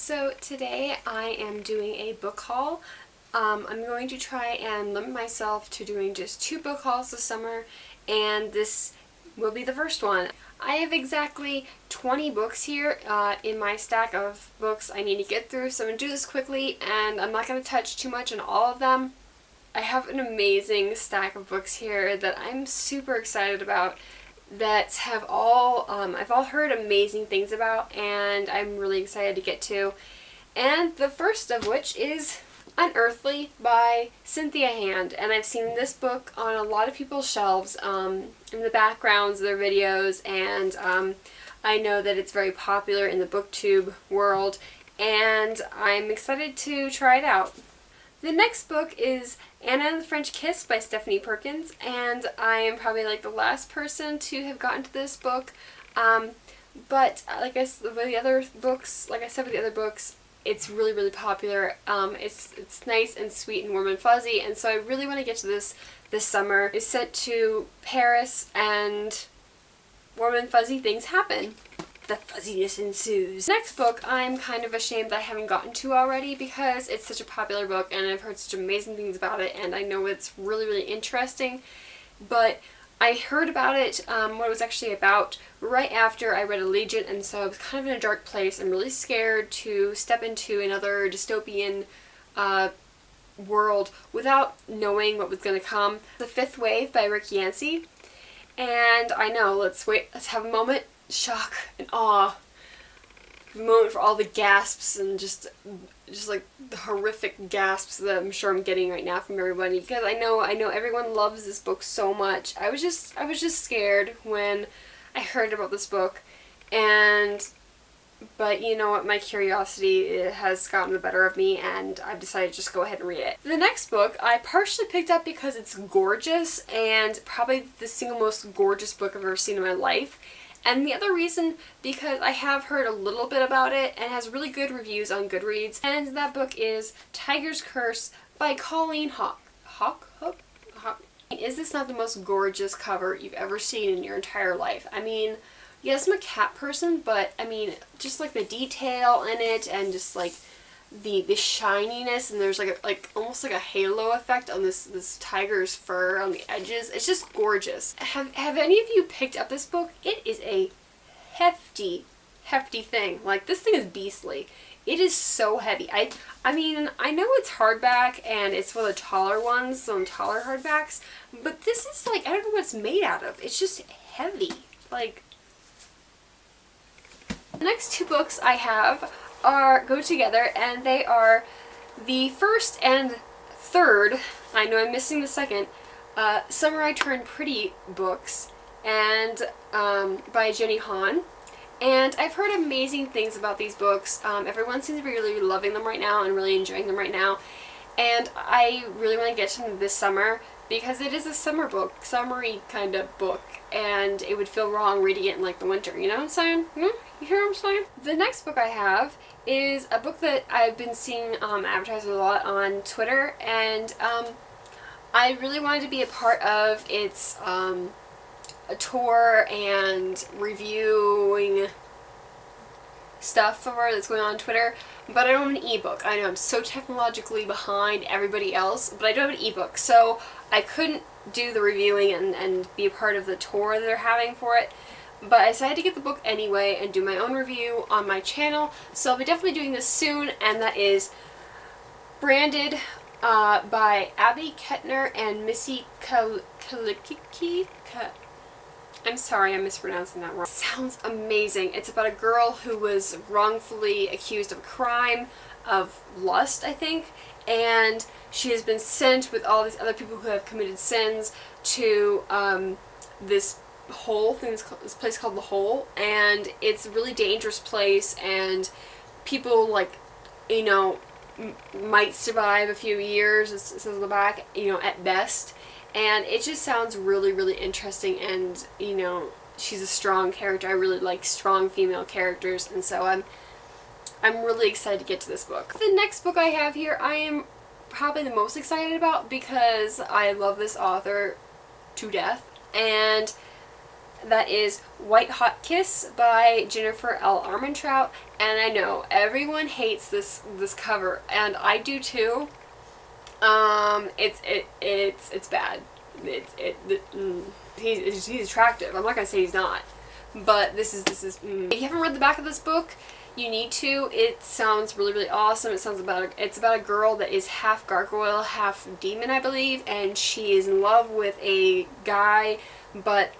So today I am doing a book haul. I'm going to try and limit myself to doing just 2 book hauls this summer, and this will be the first one. I have exactly 20 books here in my stack of books I need to get through, so I'm going to do this quickly, and I'm not going to touch too much on all of them. I have an amazing stack of books here that I'm super excited about, that have all I've all heard amazing things about, and I'm really excited to get to. And the first of which is Unearthly by Cynthia Hand, and I've seen this book on a lot of people's shelves in the backgrounds of their videos, and I know that it's very popular in the booktube world, and I'm excited to try it out. The next book is Anna and the French Kiss by Stephanie Perkins, and I am probably like the last person to have gotten to this book, but like I said with the other books, it's really popular. It's nice and sweet and warm and fuzzy, and so I really want to get to this summer. It's set to Paris, and warm and fuzzy things happen. The fuzziness ensues. Next book, I'm kind of ashamed that I haven't gotten to already because it's such a popular book and I've heard such amazing things about it, and I know it's really interesting, but I heard about it, what it was actually about, right after I read Allegiant, and so I was kind of in a dark place and really scared to step into another dystopian world without knowing what was going to come. The Fifth Wave by Rick Yancey, and I know, let's have a moment. Shock and awe. The moment for all the gasps and just like the horrific gasps that I'm sure I'm getting right now from everybody, because I know everyone loves this book so much. I was just scared when I heard about this book, but you know what, my curiosity has gotten the better of me, and I've decided to just go ahead and read it. The next book I partially picked up because it's gorgeous, and probably the single most gorgeous book I've ever seen in my life. And the other reason, because I have heard a little bit about it and has really good reviews on Goodreads, and that book is Tiger's Curse by Colleen Hawke. Is this not the most gorgeous cover you've ever seen in your entire life? I mean, yes, I'm a cat person, but I mean, just like the detail in it, and just like the shininess, and there's like almost like a halo effect on this tiger's fur on the edges. It's just gorgeous. Have any of you picked up this book? It is a hefty thing. Like, this thing is beastly. It is so heavy. I mean, I know it's hardback and it's one of the taller ones, some taller hardbacks, but this is like, I don't know what it's made out of. It's just heavy. Like, the next 2 books I have go together, and they are the first and third, I know I'm missing the second, Summer I Turned Pretty books, and by Jenny Han. And I've heard amazing things about these books. Everyone seems to be really loving them right now and really enjoying them right now, and I really want to get to them this summer because it is a summer book, summery kind of book, and it would feel wrong reading it in like the winter, you know what I'm saying? You hear what I'm saying? The next book I have is a book that I've been seeing advertised a lot on Twitter, and I really wanted to be a part of its a tour and reviewing stuff that's going on Twitter, but I don't have an ebook. I know I'm so technologically behind everybody else, but I don't have an ebook, so I couldn't do the reviewing and be a part of the tour that they're having for it. But I decided to get the book anyway and do my own review on my channel, so I'll be definitely doing this soon, and that is Branded by Abby Kettner and Missy Kalikiki. I'm sorry, I'm mispronouncing that wrong. It sounds amazing. It's about a girl who was wrongfully accused of a crime of lust, I think, and she has been sent with all these other people who have committed sins to this this place called The Hole, and it's a really dangerous place, and people, like, you know, might survive a few years, it says on the back, you know, at best. And it just sounds really interesting, and, you know, she's a strong character. I really like strong female characters, and so I'm really excited to get to this book. The next book I have here, I am probably the most excited about because I love this author to death, and that is White Hot Kiss by Jennifer L. Armentrout. And I know everyone hates this cover, and I do too. It's bad. He's attractive. I'm not gonna say he's not, but this is. If you haven't read the back of this book, you need to. It sounds really awesome. It's about a girl that is half gargoyle, half demon, I believe, and she is in love with a guy, but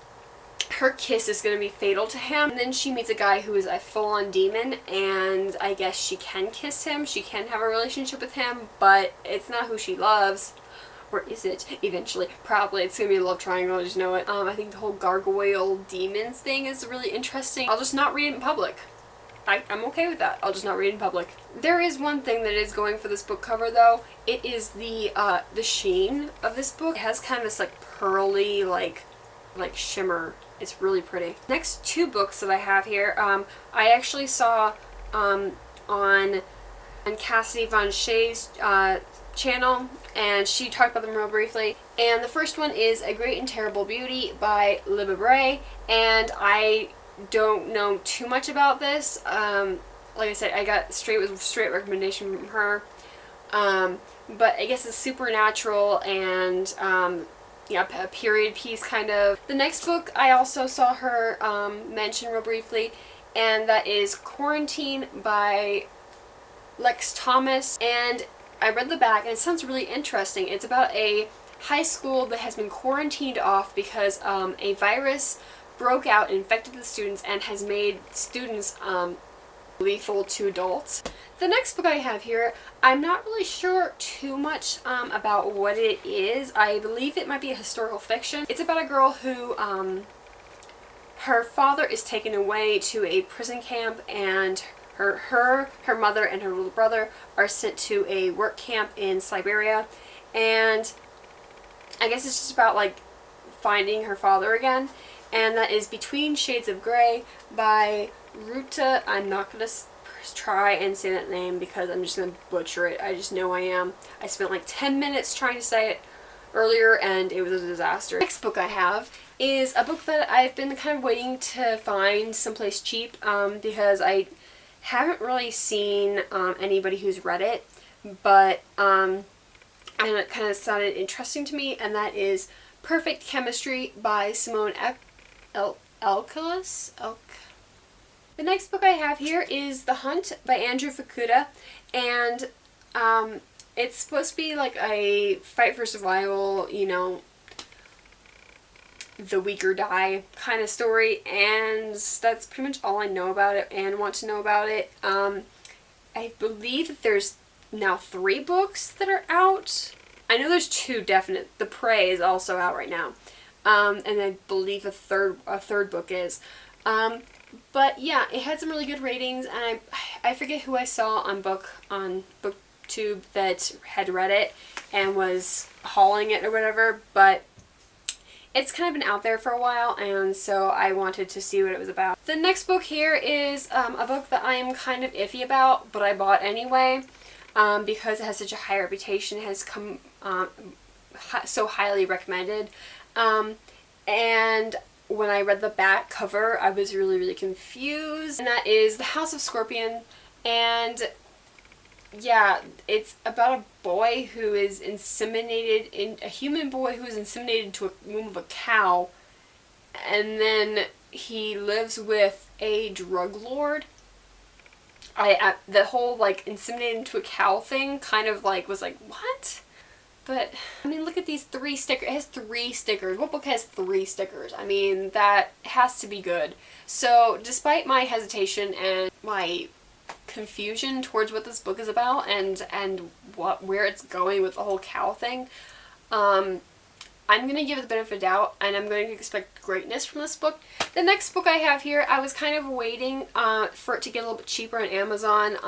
her kiss is going to be fatal to him. And then she meets a guy who is a full-on demon, and I guess she can kiss him. She can have a relationship with him, but it's not who she loves. Or is it? Eventually. Probably. It's going to be a love triangle, I just know it. I think the whole gargoyle demons thing is really interesting. I'll just not read it in public. I'm okay with that. I'll just not read it in public. There is one thing that is going for this book cover, though. It is the sheen of this book. It has kind of this like pearly, like shimmer. It's really pretty. Next two books that I have here, I actually saw on Cassidy Von Shay's channel, and she talked about them real briefly. And the first one is A Great and Terrible Beauty by Libba Bray, and I don't know too much about this. Like I said, I got straight recommendation from her. But I guess it's supernatural and yeah, a period piece kind of. The next book I also saw her mention real briefly, and that is Quarantine by Lex Thomas. And I read the back, and it sounds really interesting. It's about a high school that has been quarantined off because a virus broke out, infected the students, and has made students lethal to adults. The next book I have here, I'm not really sure too much about what it is. I believe it might be a historical fiction. It's about a girl who her father is taken away to a prison camp, and her mother and her little brother are sent to a work camp in Siberia, and I guess it's just about like finding her father again. And that is Between Shades of Grey by Ruta. I'm not going to try and say that name because I'm just going to butcher it. I just know I am. I spent like 10 minutes trying to say it earlier, and it was a disaster. The next book I have is a book that I've been kind of waiting to find someplace cheap because I haven't really seen anybody who's read it, but and it kind of sounded interesting to me, and that is Perfect Chemistry by Simone Elkelis. The next book I have here is The Hunt by Andrew Fukuda, and it's supposed to be like a fight for survival, you know, the weaker die kind of story, and that's pretty much all I know about it and want to know about it. I believe that there's now 3 books that are out. I know there's 2 definite. The Prey is also out right now. And I believe a third book is. But yeah, it had some really good ratings, and I forget who I saw on BookTube that had read it and was hauling it or whatever, but it's kind of been out there for a while, and so I wanted to see what it was about. The next book here is a book that I am kind of iffy about, but I bought anyway because it has such a high reputation. It has come so highly recommended. And when I read the back cover, I was really confused. And that is The House of Scorpion. And yeah, it's about a boy who is inseminated, a human boy who is inseminated into a womb of a cow. And then he lives with a drug lord. The whole like inseminated into a cow thing kind of like was like, what? But, I mean, look at these 3 stickers. It has 3 stickers. What book has 3 stickers? I mean, that has to be good. So, despite my hesitation and my confusion towards what this book is about and where it's going with the whole cow thing, I'm going to give it the benefit of the doubt, and I'm going to expect greatness from this book. The next book I have here, I was kind of waiting for it to get a little bit cheaper on Amazon,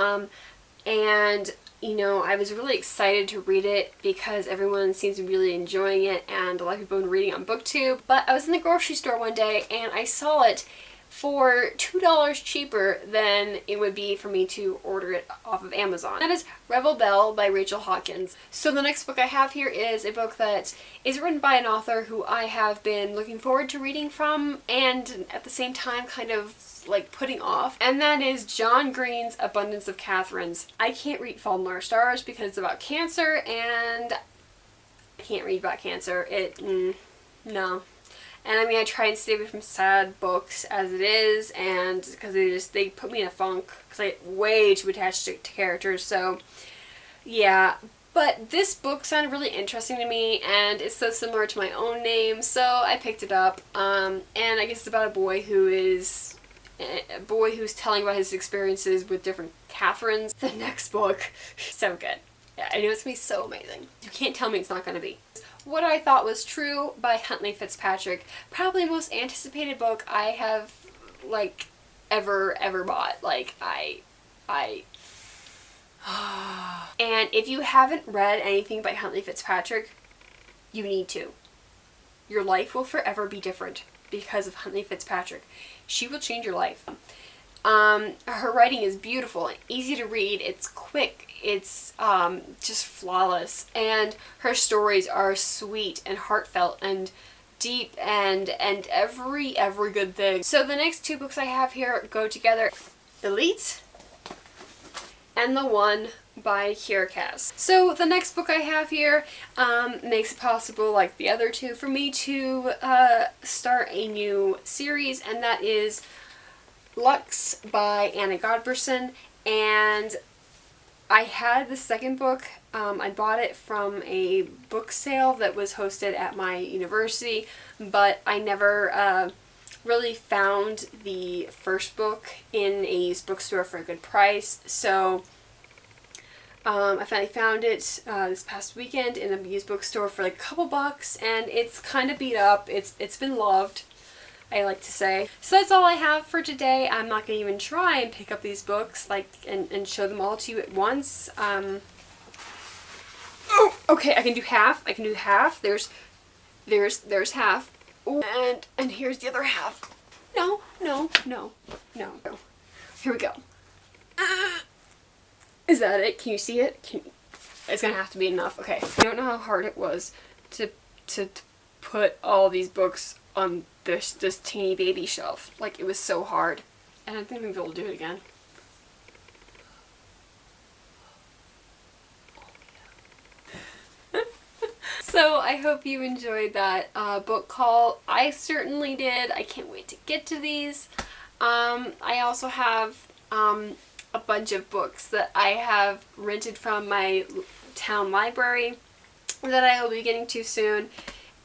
and you know, I was really excited to read it because everyone seems to be really enjoying it, and a lot of people have been reading it on BookTube. But I was in the grocery store one day and I saw it for $2 cheaper than it would be for me to order it off of Amazon. That is Rebel Belle by Rachel Hawkins. So the next book I have here is a book that is written by an author who I have been looking forward to reading from and at the same time kind of like putting off, and that is John Green's Abundance of Catherines. I can't read Fault in Our Stars because it's about cancer, and I can't read about cancer. No. And I mean, I try and stay away from sad books as it is, and because they put me in a funk because I get way too attached to characters. So yeah, but this book sounded really interesting to me, and it's so similar to my own name, so I picked it up. And I guess it's about a boy who's telling about his experiences with different Catherines. The next book, so good. Yeah, I know it's gonna be so amazing. You can't tell me it's not gonna be. What I Thought Was True by Huntley Fitzpatrick. Probably the most anticipated book I have, like, ever bought. Like, and if you haven't read anything by Huntley Fitzpatrick, you need to. Your life will forever be different because of Huntley Fitzpatrick. She will change your life. Her writing is beautiful, easy to read, it's quick, it's just flawless, and her stories are sweet and heartfelt and deep and every good thing. So the next two books I have here go together, Elite and The One by Kiera Cass. So the next book I have here makes it possible, like the other two, for me to start a new series, and that is Lux by Anna Godberson. And I had the second book. I bought it from a book sale that was hosted at my university, but I never really found the first book in a used bookstore for a good price. So I finally found it this past weekend in a used bookstore for like a couple bucks, and it's kind of beat up. It's been loved, I like to say. So that's all I have for today. I'm not going to even try and pick up these books and show them all to you at once. Oh, okay, I can do half. There's half. Ooh, and here's the other half. No. Here we go. Is that it? Can you see it? It's going to have to be enough. Okay. I don't know how hard it was to put all these books on this teeny baby shelf. Like, it was so hard. And I think I'm going to be able to do it again. So I hope you enjoyed that book haul. I certainly did. I can't wait to get to these. I also have a bunch of books that I have rented from my town library that I will be getting to soon.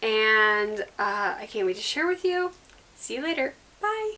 And I can't wait to share with you. See you later. Bye!